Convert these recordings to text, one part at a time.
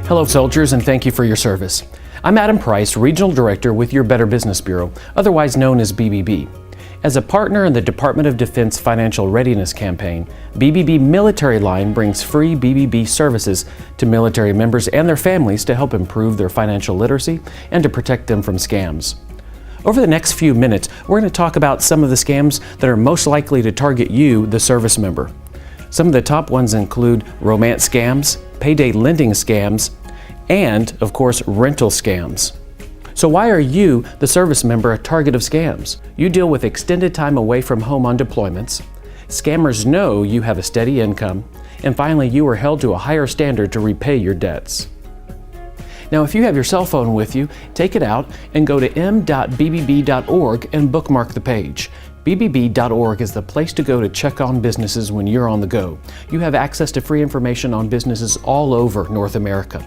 Hello soldiers, and thank you for your service. I'm Adam Price, Regional Director with your Better Business Bureau, otherwise known as BBB. As a partner in the Department of Defense Financial Readiness Campaign, BBB Military Line brings free BBB services to military members and their families to help improve their financial literacy and to protect them from scams. Over the next few minutes, we're going to talk about some of the scams that are most likely to target you, the service member. Some of the top ones include romance scams, payday lending scams, and, of course, rental scams. So why are you, the service member, a target of scams? You deal with extended time away from home on deployments. Scammers know you have a steady income. And finally, you are held to a higher standard to repay your debts. Now, if you have your cell phone with you, take it out and go to m.bbb.org and bookmark the page. bbb.org is the place to go to check on businesses when you're on the go. You have access to free information on businesses all over North America.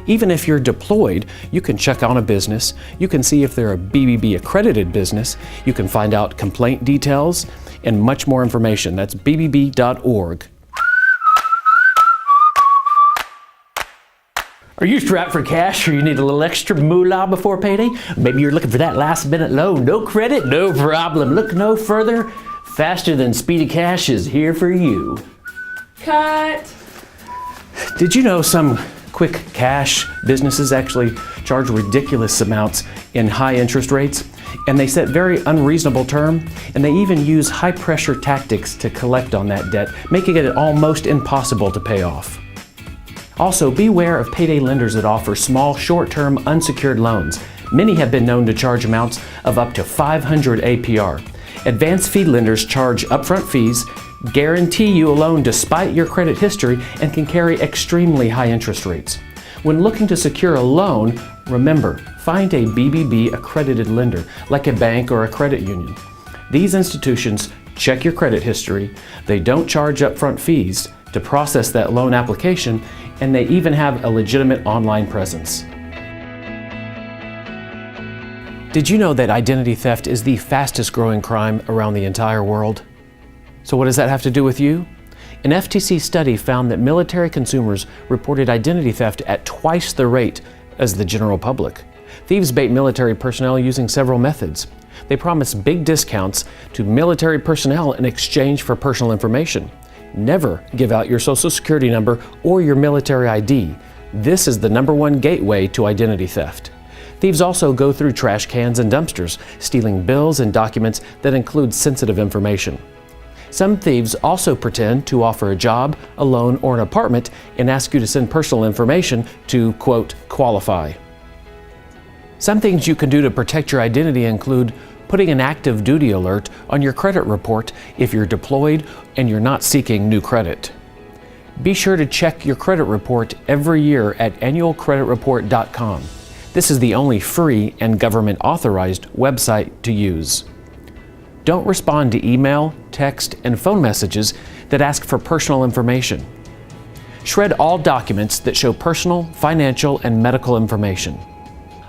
Even if you're deployed, you can check on a business, you can see if they're a BBB accredited business, you can find out complaint details, and much more information. That's bbb.org. Are you strapped for cash or you need a little extra moolah before payday? Maybe you're looking for that last minute loan. No credit? No problem. Look no further. Faster Than Speedy Cash is here for you. Cut. Did you know some quick cash businesses actually charge ridiculous amounts in high interest rates? And they set very unreasonable terms, and they even use high pressure tactics to collect on that debt, making it almost impossible to pay off. Also, beware of payday lenders that offer small, short-term, unsecured loans. Many have been known to charge amounts of up to 500 APR. Advanced fee lenders charge upfront fees, guarantee you a loan despite your credit history, and can carry extremely high interest rates. When looking to secure a loan, remember, find a BBB accredited lender, like a bank or a credit union. These institutions check your credit history, they don't charge upfront fees to process that loan application, and they even have a legitimate online presence. Did you know that identity theft is the fastest growing crime around the entire world? So what does that have to do with you? An FTC study found that military consumers reported identity theft at twice the rate as the general public. Thieves bait military personnel using several methods. They promise big discounts to military personnel in exchange for personal information. Never give out your social security number or your military ID. This is the #1 gateway to identity theft. Thieves also go through trash cans and dumpsters, stealing bills and documents that include sensitive information. Some thieves also pretend to offer a job, a loan, or an apartment and ask you to send personal information to, quote, qualify. Some things you can do to protect your identity include putting an active duty alert on your credit report if you're deployed and you're not seeking new credit. Be sure to check your credit report every year at annualcreditreport.com. This is the only free and government authorized website to use. Don't respond to email, text, and phone messages that ask for personal information. Shred all documents that show personal, financial, and medical information.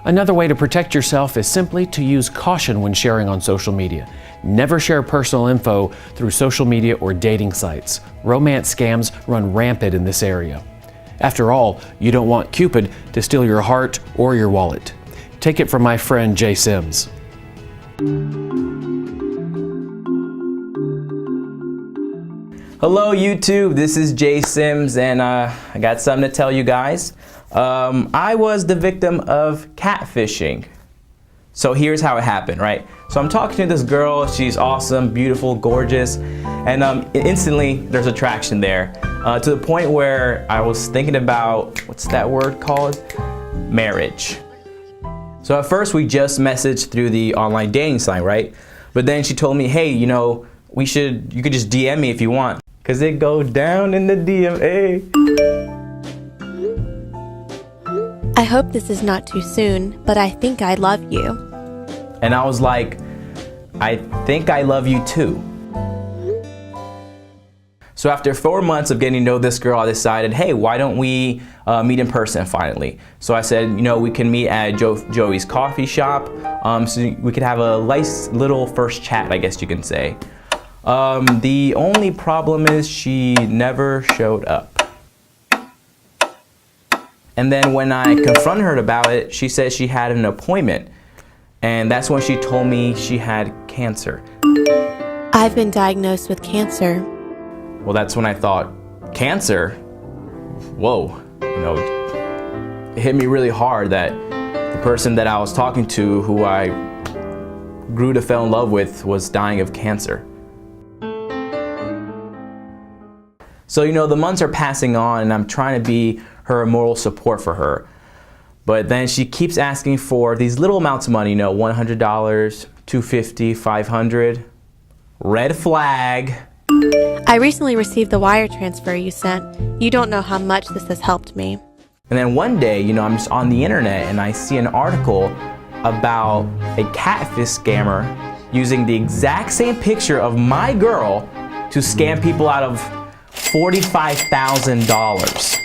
Another way to protect yourself is simply to use caution when sharing on social media. Never share personal info through social media or dating sites. Romance scams run rampant in this area. After all, you don't want Cupid to steal your heart or your wallet. Take it from my friend Jay Sims. Hello YouTube, this is Jay Sims, and I got something to tell you guys. I was the victim of catfishing. So here's how it happened, right? So I'm talking to this girl, she's awesome, beautiful, gorgeous, and instantly there's attraction there. To the point where I was thinking about, what's that word called? Marriage. So at first we just messaged through the online dating site, right? But then she told me, hey, you know, you could just DM me if you want. Cause it goes down in the DMA. I hope this is not too soon, but I think I love you. And I was like, I think I love you too. So after 4 months of getting to know this girl, I decided, hey, why don't we meet in person finally? So I said, you know, we can meet at Joey's coffee shop, so we could have a nice little first chat, I guess you can say. The only problem is she never showed up. And then when I confronted her about it, she said she had an appointment. And that's when she told me she had cancer. I've been diagnosed with cancer. Well, that's when I thought, cancer? Whoa, it hit me really hard that the person that I was talking to, who I grew to fall in love with, was dying of cancer. So, the months are passing on and I'm trying to be her moral support for her. But then she keeps asking for these little amounts of money, $100, $250, $500. Red flag. I recently received the wire transfer you sent. You don't know how much this has helped me. And then one day, I'm just on the internet and I see an article about a catfish scammer using the exact same picture of my girl to scam people out of $45,000.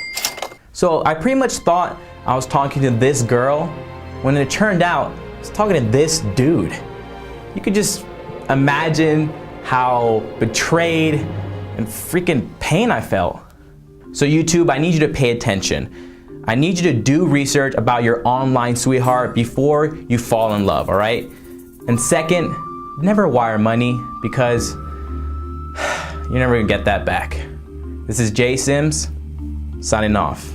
So I pretty much thought I was talking to this girl, when it turned out I was talking to this dude. You could just imagine how betrayed and freaking pain I felt. So YouTube, I need you to pay attention. I need you to do research about your online sweetheart before you fall in love, all right? And second, never wire money because you're never gonna get that back. This is Jay Sims, signing off.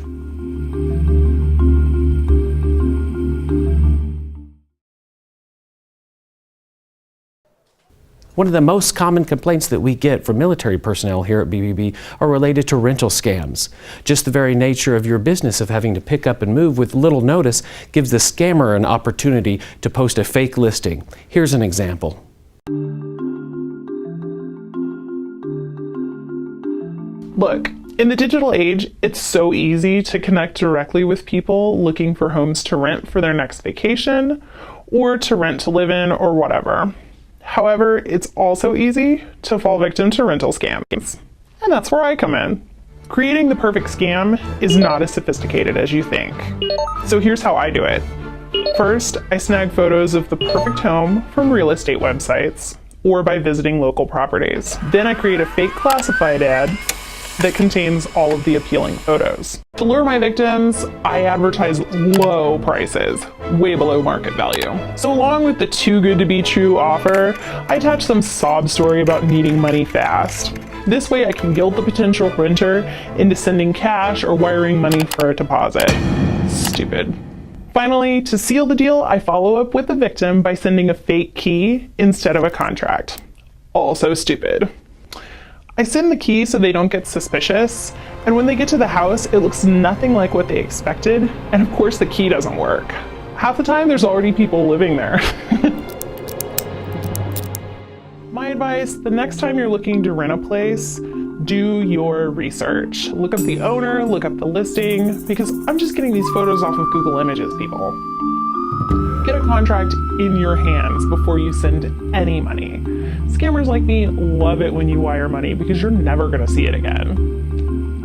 One of the most common complaints that we get from military personnel here at BBB are related to rental scams. Just the very nature of your business of having to pick up and move with little notice gives the scammer an opportunity to post a fake listing. Here's an example. Look, in the digital age, it's so easy to connect directly with people looking for homes to rent for their next vacation or to rent to live in or whatever. However, it's also easy to fall victim to rental scams. And that's where I come in. Creating the perfect scam is not as sophisticated as you think. So here's how I do it. First, I snag photos of the perfect home from real estate websites or by visiting local properties. Then I create a fake classified ad that contains all of the appealing photos. To lure my victims, I advertise low prices, way below market value. So along with the too good to be true offer, I attach some sob story about needing money fast. This way I can guilt the potential renter into sending cash or wiring money for a deposit. Stupid. Finally, to seal the deal, I follow up with the victim by sending a fake key instead of a contract. Also stupid. I send the key so they don't get suspicious, and when they get to the house, it looks nothing like what they expected, and of course the key doesn't work. Half the time, there's already people living there. My advice, the next time you're looking to rent a place, do your research. Look up the owner, look up the listing, because I'm just getting these photos off of Google Images, people. Get a contract in your hands before you send any money. Scammers like me love it when you wire money because you're never gonna see it again.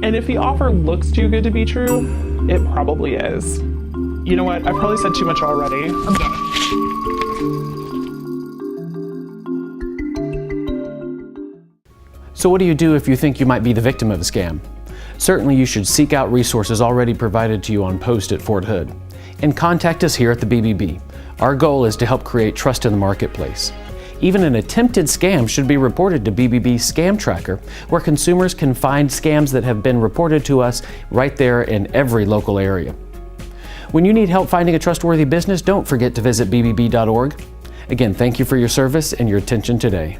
And if the offer looks too good to be true, it probably is. You know what, I've probably said too much already. I'm done. So what do you do if you think you might be the victim of a scam? Certainly you should seek out resources already provided to you on post at Ft.Hood. And contact us here at the BBB. Our goal is to help create trust in the marketplace. Even an attempted scam should be reported to BBB Scam Tracker, where consumers can find scams that have been reported to us right there in every local area. When you need help finding a trustworthy business, don't forget to visit bbb.org. Again, thank you for your service and your attention today.